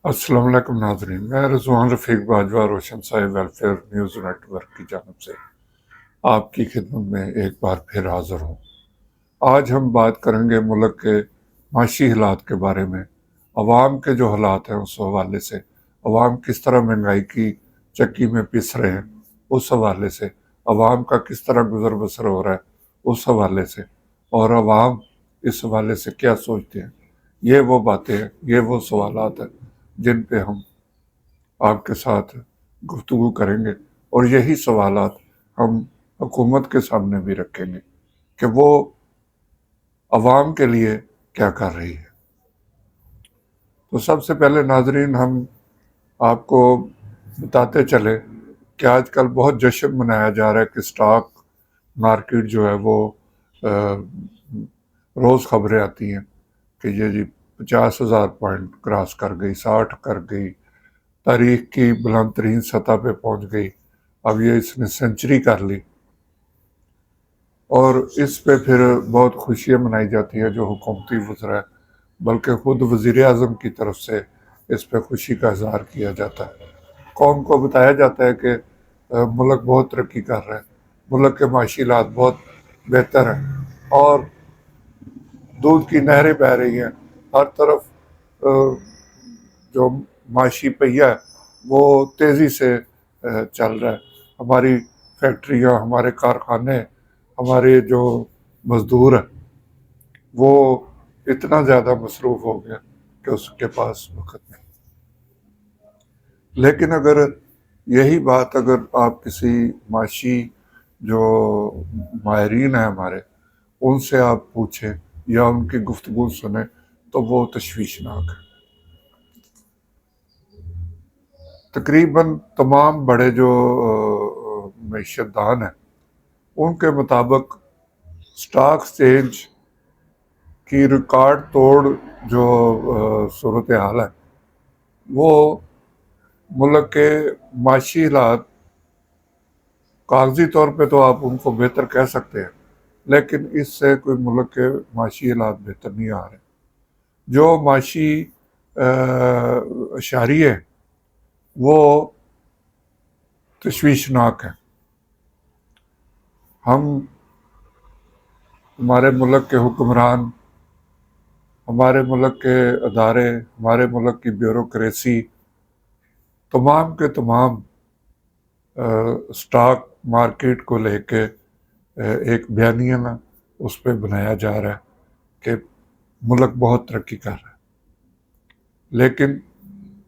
السلام علیکم ناظرین، میں رضوان رفیق باجوہ روشن صاحب ویلفیئر نیوز نیٹ ورک کی جانب سے آپ کی خدمت میں ایک بار پھر حاضر ہوں۔ آج ہم بات کریں گے ملک کے معاشی حالات کے بارے میں، عوام کے جو حالات ہیں اس حوالے سے، عوام کس طرح مہنگائی کی چکی میں پس رہے ہیں اس حوالے سے، عوام کا کس طرح گزر بسر ہو رہا ہے اس حوالے سے، اور عوام اس حوالے سے کیا سوچتے ہیں۔ یہ وہ باتیں ہیں، یہ وہ سوالات ہیں جن پہ ہم آپ کے ساتھ گفتگو کریں گے، اور یہی سوالات ہم حکومت کے سامنے بھی رکھیں گے کہ وہ عوام کے لیے کیا کر رہی ہے۔ تو سب سے پہلے ناظرین، ہم آپ کو بتاتے چلے کہ آج کل بہت جشن منایا جا رہا ہے کہ سٹاک مارکیٹ جو ہے وہ روز خبریں آتی ہیں کہ یہ جی 50,000 پوائنٹ کراس کر گئی، 60 کر گئی، تاریخ کی بلند ترین سطح پہ پہنچ گئی، اب یہ اس نے سینچری کر لی، اور اس پہ پھر بہت خوشیاں منائی جاتی ہیں جو حکومتی وزراء ہے، بلکہ خود وزیر اعظم کی طرف سے اس پہ خوشی کا اظہار کیا جاتا ہے۔ قوم کو بتایا جاتا ہے کہ ملک بہت ترقی کر رہا ہے، ملک کے معاشی حالات بہت بہتر ہیں، اور دودھ کی نہریں بہہ رہی ہیں ہر طرف۔ جو معاشی پہیہ ہے وہ تیزی سے چل رہا ہے۔ ہماری فیکٹریاں، ہمارے کارخانے، ہمارے جو مزدور ہیں وہ اتنا زیادہ مصروف ہو گیا کہ اس کے پاس وقت نہیں۔ لیکن اگر یہی بات اگر آپ کسی معاشی جو ماہرین ہیں ہمارے، ان سے آپ پوچھیں یا ان کی گفتگو سنیں تو وہ تشویشناک ہے۔ تقریباً تمام بڑے جو معیشت دان ہیں ان کے مطابق سٹاک ایکسچینج کی ریکارڈ توڑ جو صورتحال ہے وہ ملک کے معاشی حالات، کاغذی طور پہ تو آپ ان کو بہتر کہہ سکتے ہیں، لیکن اس سے کوئی ملک کے معاشی حالات بہتر نہیں آ رہے۔ جو معاشی اشاریے وہ تشویشناک ہیں۔ ہمارے ملک کے حکمران، ہمارے ملک کے ادارے، ہمارے ملک کی بیوروکریسی، تمام کے تمام سٹاک مارکیٹ کو لے کے ایک بیانیہ میں اس پہ بنایا جا رہا ہے کہ ملک بہت ترقی کر رہا ہے، لیکن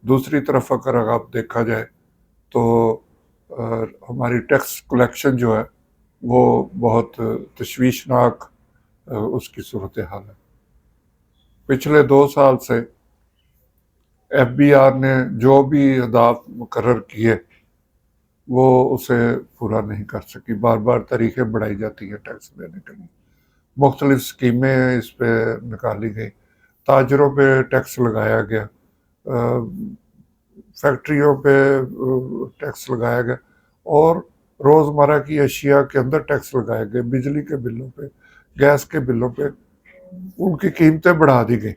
دوسری طرف اگر آپ دیکھا جائے تو ہماری ٹیکس کلیکشن جو ہے وہ بہت تشویشناک اس کی صورتحال ہے۔ پچھلے 2 سال سے ایف بی آر نے جو بھی اہداف مقرر کیے وہ اسے پورا نہیں کر سکی، بار بار تاریخیں بڑھائی جاتی ہیں ٹیکس دینے کے لیے، مختلف اسکیمیں اس پہ نکالی گئی، تاجروں پہ ٹیکس لگایا گیا، فیکٹریوں پہ ٹیکس لگایا گیا، اور روزمرہ کی اشیاء کے اندر ٹیکس لگائے گئے، بجلی کے بلوں پہ، گیس کے بلوں پہ ان کی قیمتیں بڑھا دی گئی۔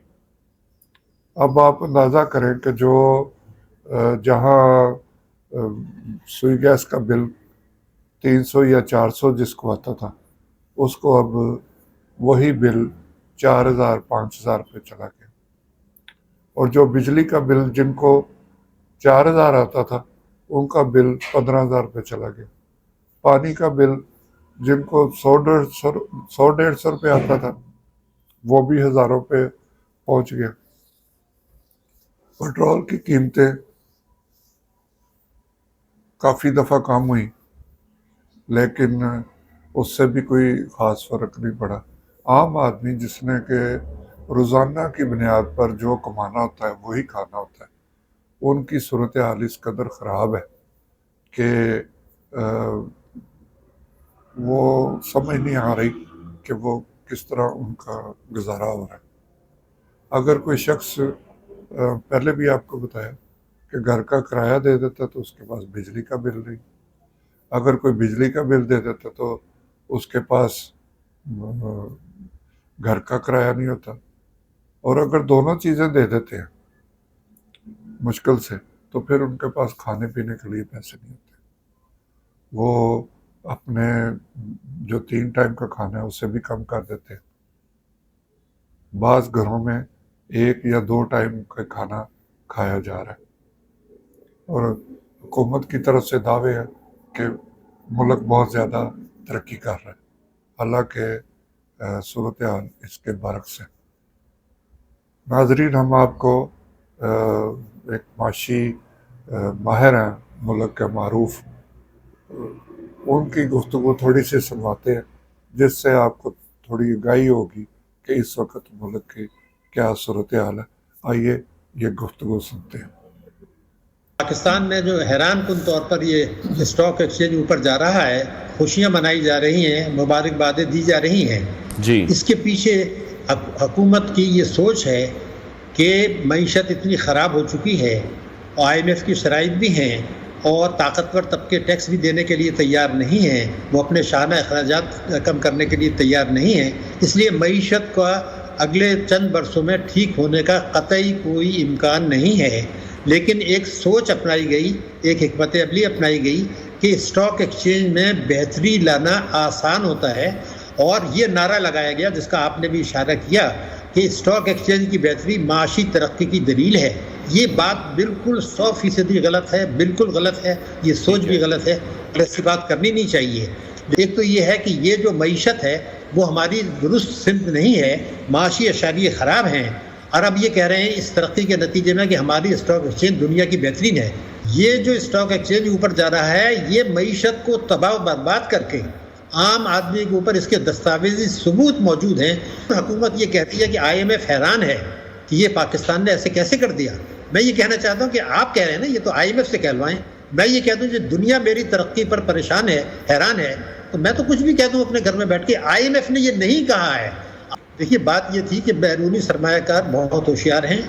اب آپ اندازہ کریں کہ جو جہاں سوئی گیس کا بل 300 یا 400 جس کو آتا تھا، اس کو اب وہی بل 4,000 5,000 پہ چلا گیا، اور جو بجلی کا بل جن کو 4,000 آتا تھا ان کا بل 15,000 پہ چلا گیا، پانی کا بل جن کو 100 150 روپے آتا تھا وہ بھی ہزاروں پہ پہنچ گیا۔ پیٹرول کی قیمتیں کافی دفعہ کم ہوئی، لیکن اس سے بھی کوئی خاص فرق نہیں پڑا۔ عام آدمی جس نے کہ روزانہ کی بنیاد پر جو کمانا ہوتا ہے وہی کھانا ہوتا ہے، ان کی صورتحال اس قدر خراب ہے کہ وہ سمجھ نہیں آ رہی کہ وہ کس طرح ان کا گزارا ہو رہا ہے۔ اگر کوئی شخص پہلے بھی آپ کو بتایا کہ گھر کا کرایہ دے دیتا تو اس کے پاس بجلی کا بل نہیں، اگر کوئی بجلی کا بل دے دیتا تو اس کے پاس گھر کا کرایہ نہیں ہوتا، اور اگر دونوں چیزیں دے دیتے ہیں، مشکل سے، تو پھر ان کے پاس کھانے پینے کے لیے پیسے نہیں ہوتے. وہ اپنے جو 3 ٹائم کا کھانا ہے اسے بھی کم کر دیتے. بعض گھروں میں 1 یا 2 ٹائم کا کھانا کھایا جا رہا ہے، اور حکومت کی طرف سے دعوے ہیں کہ ملک بہت زیادہ ترقی کر رہا ہے، حالانکہ صورتحال اس کے برعکس ہے. ناظرین، ہم آپ کو ایک معاشی ماہر ہیں ملک کے معروف، ان کی گفتگو تھوڑی سی سنواتے ہیں، جس سے آپ کو تھوڑی آگاہی ہوگی کہ اس وقت ملک کی کیا صورتحال ہے. آئیے یہ گفتگو سنتے ہیں. پاکستان میں جو حیران کن طور پر یہ اسٹاک ایکسچینج اوپر جا رہا ہے، خوشیاں منائی جا رہی ہیں، مبارکبادیں دی جا رہی ہیں، جی اس کے پیچھے حکومت کی یہ سوچ ہے کہ معیشت اتنی خراب ہو چکی ہے، IMF کی شرائط بھی ہیں، اور طاقتور طبقے ٹیکس بھی دینے کے لیے تیار نہیں ہیں، وہ اپنے شانہ اخراجات کم کرنے کے لیے تیار نہیں ہیں. اس لیے معیشت کا اگلے چند برسوں میں ٹھیک ہونے کا قطعی کوئی امکان نہیں ہے. لیکن ایک سوچ اپنائی گئی، ایک حکمت عملی اپنائی گئی کہ اسٹاک ایکسچینج میں بہتری لانا آسان ہوتا ہے، اور یہ نعرہ لگایا گیا جس کا آپ نے بھی اشارہ کیا کہ اسٹاک ایکسچینج کی بہتری معاشی ترقی کی دلیل ہے. یہ بات بالکل 100% غلط ہے، بالکل غلط ہے، یہ سوچ بھی غلط ہے، ایسی بات کرنی نہیں چاہیے. ایک تو یہ ہے کہ یہ جو معیشت ہے وہ ہماری درست سمت نہیں ہے، معاشی اشاریے خراب ہیں، اور اب یہ کہہ رہے ہیں اس ترقی کے نتیجے میں کہ ہماری اسٹاک ایکسچینج دنیا کی بہترین ہے. یہ جو اسٹاک ایکسچینج اوپر جا رہا ہے یہ معیشت کو تباہ و برباد کر کے عام آدمی کے اوپر اس کے دستاویزی ثبوت موجود ہیں. حکومت یہ کہتی ہے کہ IMF حیران ہے کہ یہ پاکستان نے ایسے کیسے کر دیا. میں یہ کہنا چاہتا ہوں کہ آپ کہہ رہے ہیں نا یہ تو IMF سے کہلوائیں. میں یہ کہتا ہوں کہ دنیا میری ترقی پر پریشان ہے، حیران ہے، تو میں تو کچھ بھی کہہ دوں اپنے گھر میں بیٹھ کے. IMF نے یہ نہیں کہا ہے. دیکھیے بات یہ تھی کہ بیرونی سرمایہ کار بہت ہوشیار ہیں.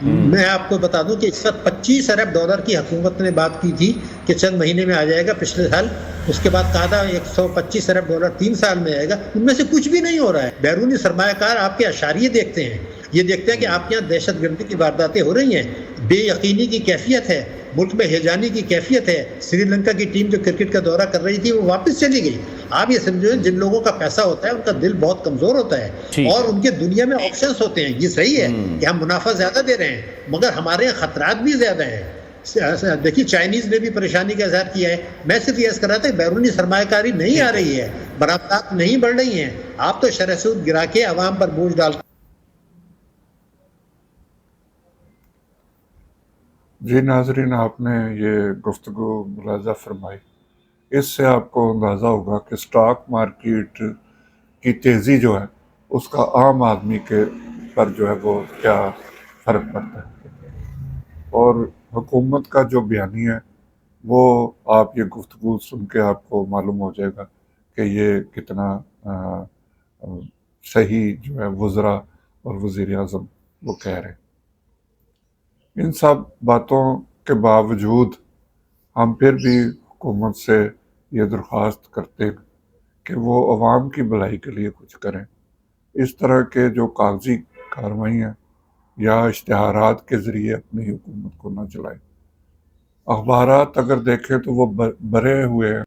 میں آپ کو بتا دوں کہ اس وقت $25 ارب کی حکومت نے بات کی تھی کہ چند مہینے میں آ جائے گا پچھلے سال. اس کے بعد کہا تھا $125 ارب 3 سال میں آئے گا. ان میں سے کچھ بھی نہیں ہو رہا ہے. بیرونی سرمایہ کار آپ کے اشاریے دیکھتے ہیں، یہ دیکھتے ہیں کہ آپ کے یہاں دہشت گردی کی وارداتیں ہو رہی ہیں، بے یقینی کی کیفیت ہے، ملک میں ہیجانی کی کیفیت ہے. سری لنکا کی ٹیم جو کرکٹ کا دورہ کر رہی تھی وہ واپس چلی گئی. آپ یہ سمجھو جن لوگوں کا پیسہ ہوتا ہے ان کا دل بہت کمزور ہوتا ہے، اور ان کے دنیا میں آپشنز ہوتے ہیں. یہ صحیح ہے کہ ہم منافع زیادہ دے رہے ہیں مگر ہمارے خطرات بھی زیادہ ہیں. دیکھیے چائنیز نے بھی پریشانی کا اظہار کیا ہے. میں صرف یہ کر رہا تھا کہ بیرونی سرمایہ کاری نہیں آ رہی ہے، برآمدات نہیں بڑھ رہی ہیں. آپ تو شرح سود گرا کے عوام پر بوجھ ڈال. جی ناظرین، آپ نے یہ گفتگو ملاحظہ فرمائی، اس سے آپ کو اندازہ ہوگا کہ اسٹاک مارکیٹ کی تیزی جو ہے اس کا عام آدمی کے پر جو ہے وہ کیا فرق پڑتا ہے. اور حکومت کا جو بیانیہ ہے وہ آپ یہ گفتگو سن کے آپ کو معلوم ہو جائے گا کہ یہ کتنا صحیح جو ہے وزراء اور وزیر اعظم وہ کہہ رہے ہیں. ان سب باتوں کے باوجود ہم پھر بھی حکومت سے یہ درخواست کرتے ہیں کہ وہ عوام کی بھلائی کے لیے کچھ کریں. اس طرح کے جو کاغذی کارروائیاں یا اشتہارات کے ذریعے اپنی حکومت کو نہ چلائیں. اخبارات اگر دیکھیں تو وہ بھرے ہوئے ہیں